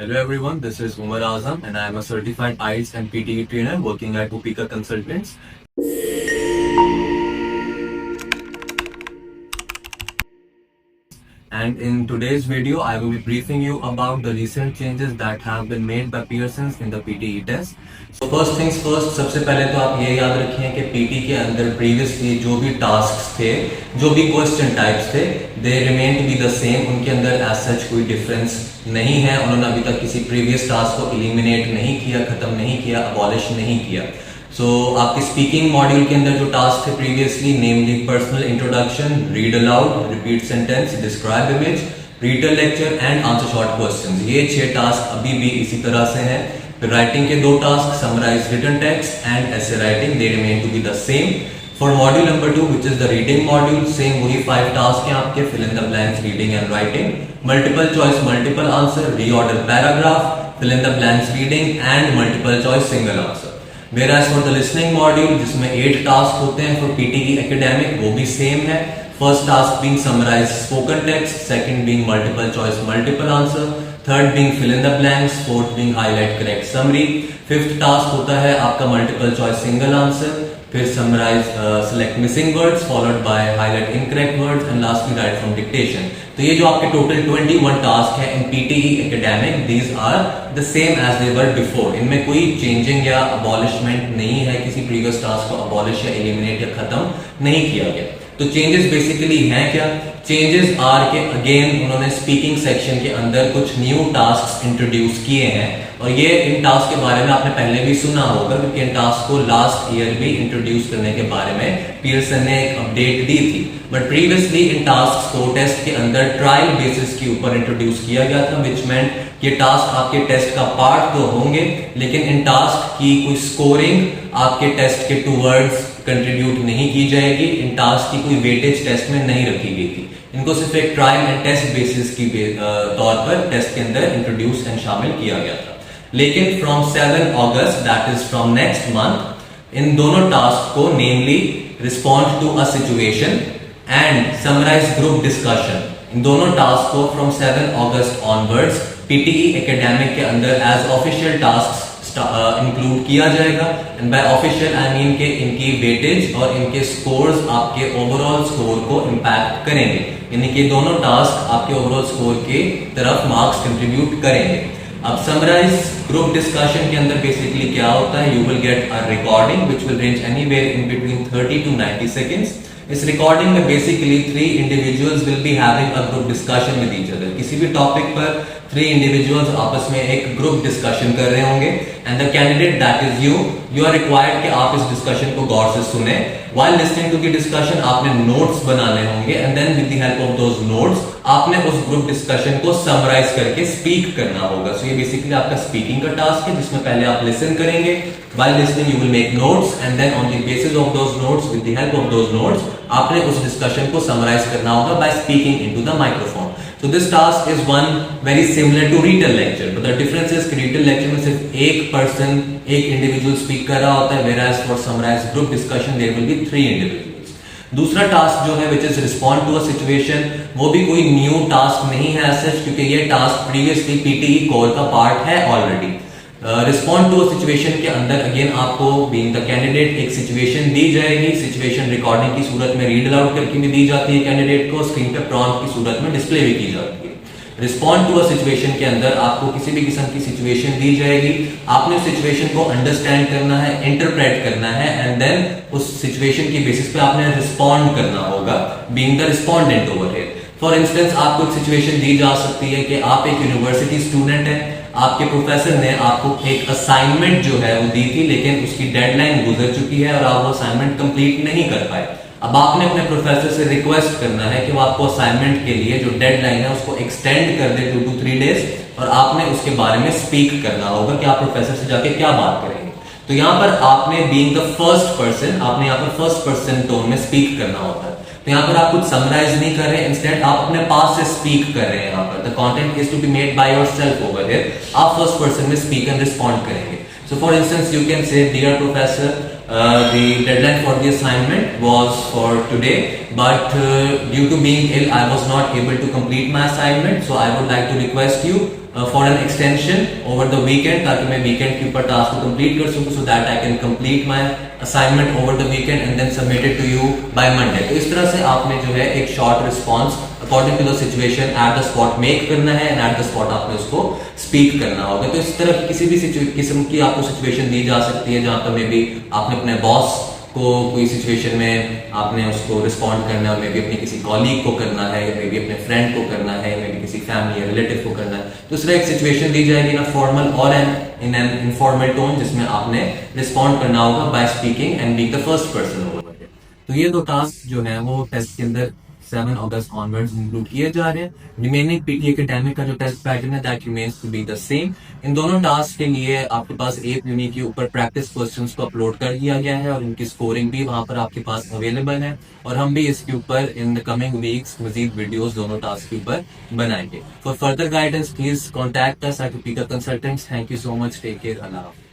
Hello everyone, this is Umar Azam and I am a certified IELTS and PTE trainer working at Upika Consultants. And in today's video, I will be briefing you about the recent changes that have been made by Pearson in the PTE test. So first things first, सबसे पहले तो आप ये याद रखिए कि PT के अंदर previously जो भी tasks थे, जो भी question types थे, they remain to be the same. उनके अंदर as such कोई difference नहीं है. उन्होंने अभी तक किसी previous task को eliminate नहीं किया, खत्म नहीं किया, abolish नहीं किया. So आपके स्पीकिंग मॉड्यूल के अंदर जो टास्क थे previously, namely personal introduction, read aloud, repeat sentence, describe image, read a lecture and answer short questions, ये 6 टास्क अभी भी इसी तरह से हैं. फिर राइटिंग के 2 task, summarise written text and essay writing, they remain to be the same. For module number 2 which is the reading module, same वही 5 टास्क हैं आपके, fill in the blanks, reading and writing, multiple choice multiple answer, reorder paragraph, fill in the blanks reading and multiple choice single answer. Whereas for the listening module जिसमें 8 task होते हैं for PTE academic, वो भी same है. First task being summarize spoken text, second being multiple choice multiple answer, third being fill in the blanks, fourth being highlight correct summary, fifth task होता है आपका multiple choice single answer, फिर summarize select missing words followed by highlight incorrect words and lastly write from dictation. तो ये जो आपके total 21 task है इन PTE academic, these are the same as they were before. इनमें कोई चेंजिंग या abolishment नहीं है, किसी प्रीवियस टास्क को अबॉलिश या एलिमिनेट या खत्म नहीं किया गया. तो चेंजेस बेसिकली हैं क्या? चेंजेस आर के अगेन उन्होंने स्पीकिंग सेक्शन के अंदर कुछ न्यू टास्क इंट्रोड्यूस किए हैं और ये इन टास्क के बारे में आपने पहले भी सुना होगा क्योंकि इन टास्क को लास्ट ईयर भी इंट्रोड्यूस करने के बारे में पियर्सन ने एक अपडेट दी थी. बट प्रीवियसली इन टास्क को टेस्ट के अंदर ट्रायल बेसिस के ऊपर इंट्रोड्यूस किया गया था, विच मेंट ये टास्क आपके टेस्ट का पार्ट तो होंगे लेकिन इन टास्क की कोई स्कोरिंग आपके टेस्ट के टूवर्ड्स कंट्रीब्यूट नहीं की जाएगी. इन टास्क की कोई वेटेज टेस्ट में नहीं रखी गई थी. इनको सिर्फ एक ट्रायल एंड टेस्ट बेसिस की तौर पर टेस्ट के अंदर इंट्रोड्यूस एंड शामिल किया गया था. लेकिन from 7 August that is from next month इन दोनों टास्क को namely respond to a situation and summarise group discussion, इन दोनों टास्क को from 7 August onwards PTE academic के अंदर एज ऑफिशियल टास्क इंक्लूड किया जाएगा. And by official I mean के इनकी वेटेज और इनके स्कोर्स आपके ओवरऑल स्कोर को इंपैक्ट करेंगे, यानी कि दोनों टास्क आपके ओवरऑल स्कोर के तरफ मार्क्स कंट्रीब्यूट करेंगे. अब समराइज ग्रुप डिस्कशन के अंदर बेसिकली क्या होता है, you will get a recording which will range anywhere in between 30 to 90 seconds. इस रिकॉर्डिंग में basically 3 individuals will be having a group discussion with each other. किसी भी टॉपिक पर 3 इंडिविजुअल्स आपस में एक ग्रुप डिस्कशन कर रहे होंगे and the candidate that is you are required कि आप इस डिस्कशन को गौर से सुने. While listening to the discussion आपने नोट्स बनाने होंगे and then with the help of those notes आपने उस ग्रुप डिस्कशन को समराइज करके स्पीक करना होगा. सो ये बेसिकली आपका स्पीकिंग का टास्क है जिसमें पहले आप लिसन करेंगे. While listening you will make notes and then on the basis of those notes with the help of those notes आपने उस डिस्कशन को समराइज करना होगा by speaking into the microphone. So this task is one very similar to written lecture, but the difference is कि written lecture में सिर्फ एक person एक इंडिविजुअल स्पीक कर रहा होता है, whereas for summarized group discussion there will be 3 individuals. दूसरा टास्क जो है which is respond to a situation, वो भी कोई न्यू टास्क नहीं है as such क्योंकि ये टास्क प्रीवियसली PTE कोर का पार्ट है already. Respond to a situation के अंदर अगेन आपको बीइंग द कैंडिडेट एक सिचुएशन दी जाएगी. सिचुएशन रिकॉर्डिंग की सूरत में रीड अलाउड करके भी दी जाती है कैंडिडेट को, स्क्रीन पे प्रॉम्प्ट की सूरत में डिस्प्ले भी की जाती है. रिस्पॉन्ड टू अ सिचुएशन के अंदर आपको किसी भी किस्म की सिचुएशन दी जाएगी, आपने उस सिचुएशन को अंडरस्टैंड करना है, इंटरप्रेट करना है एंड देन उस सिचुएशन की बेसिस पे आपने रिस्पॉन्ड करना होगा being the respondent over here. For instance आपको एक सिचुएशन दी जा सकती है कि आप एक यूनिवर्सिटी स्टूडेंट हैं, आपके प्रोफेसर ने आपको एक असाइनमेंट जो है वो दी थी लेकिन उसकी डेडलाइन गुजर चुकी है और आप वो असाइनमेंट कंप्लीट नहीं कर पाए. अब आपने अपने प्रोफेसर से रिक्वेस्ट करना है कि वो आपको असाइनमेंट के लिए जो डेडलाइन है उसको एक्सटेंड कर दे 2 to 3 days और आपने उसके बारे में स्पीक करना होगा कि आप प्रोफेसर से जाके क्या बात करेंगे. तो यहाँ पर आपने बीइंग द फर्स्ट पर्सन आपने यहाँ पर फर्स्ट पर्सन टोन में स्पीक करना होता है. तो यहाँ पर आप कुछ समराइज नहीं कर रहे, इंस्टेड आप अपने पास से स्पीक कर रहे हैं. यहाँ पर the content is to be made by yourself over here. आप फर्स्ट पर्सन में स्पीक एंड रिस्पॉन्ड करेंगे. So for instance you can say dear professor the deadline for the assignment was for today, but due to being ill, I was not able to complete my assignment. So I would like to request you for an extension over the weekend, ताकि मैं weekend के ऊपर task को complete कर सकूं, so that I can complete my assignment over the weekend and then submit it to you by Monday. तो इस तरह से आपने जो है एक short response according to the situation at the spot make करना है, and at the spot आपने उसको speak करना होगा. तो इस तरह की किसी भी किस्म की आपको situation दी जा सकती है जहां पर मे बी आपने अपने बॉस को कोई सिचुएशन में आपने उसको रिस्पॉन्ड करना है, मे बी अपने किसी कॉलीग को करना है, या मे बी अपने फ्रेंड को करना है, या मे बी किसी फैमिली या रिलेटिव को करना है. तो इस तरह एक सिचुएशन दी जाएगी ना फॉर्मल और इन एन इनफॉर्मल टोन, जिसमें आपने रिस्पॉन्ड करना होगा by speaking and be the first person over. तो ये दो टास्क जो है वो टेस्ट के अंदर 7 अगस्त ऑनवर्ड्स इंक्लूड किए जा रहे हैं. रिमेनिंग पीटी एकेडमिक का जो टेस्ट पैटर्न है that remains to be the same. इन दोनों टास्क के लिए आपके पास एक यूनिट के ऊपर प्रैक्टिस क्वेश्चंस को अपलोड कर दिया गया है और उनकी स्कोरिंग भी वहां पर आपके पास अवेलेबल है. और हम भी इसके ऊपर इन द कमिंग वीक्स मजीद वीडियोस दोनों टास्क के ऊपर बनाएंगे. For further guidance please contact us at पीकर consultants. Thank you so much. Take care. अल्लाह हाफिज़.